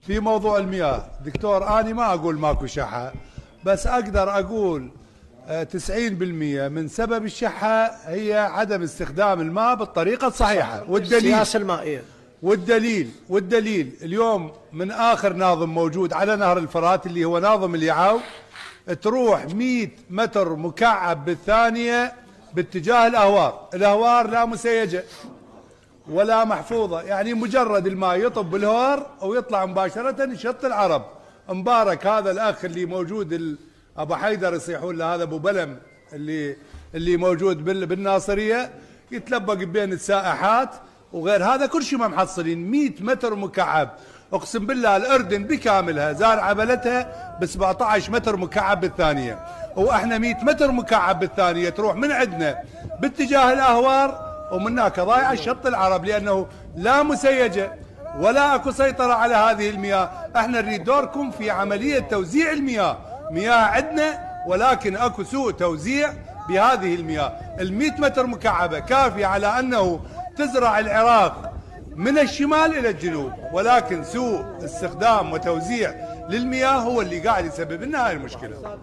في موضوع المياه دكتور، أنا ما أقول ماكو شحة، بس أقدر أقول 90% من سبب الشحة هي عدم استخدام الماء بالطريقة الصحيحة. والدليل السياسة المائية. والدليل اليوم من آخر ناظم موجود على نهر الفرات اللي هو ناظم اليعاو، تروح 100 متر مكعب بالثانية باتجاه الأهوار لا مسيجة ولا محفوظة، يعني مجرد الماء يطب بالهور ويطلع مباشرة شط العرب. مبارك هذا الأخ اللي موجود أبو حيدر يصيحون له، هذا أبو بلم اللي موجود بالناصرية، يتلبق بين السائحات وغير هذا كل شيء ما محصلين. 100 متر مكعب، اقسم بالله الأردن بكاملها زارعة بلتها ب 17 متر مكعب بالثانية، واحنا 100 متر مكعب بالثانية تروح من عندنا باتجاه الأهوار ومن هناك ضايعة شط العرب، لأنه لا مسيجة ولا اكو سيطرة على هذه المياه. احنا نريد دوركم في عملية توزيع المياه، مياه عندنا ولكن اكو سوء توزيع بهذه المياه. ال100 متر مكعبة كافية على انه تزرع العراق من الشمال الى الجنوب، ولكن سوء استخدام وتوزيع للمياه هو اللي قاعد يسبب لنا هاي المشكلة.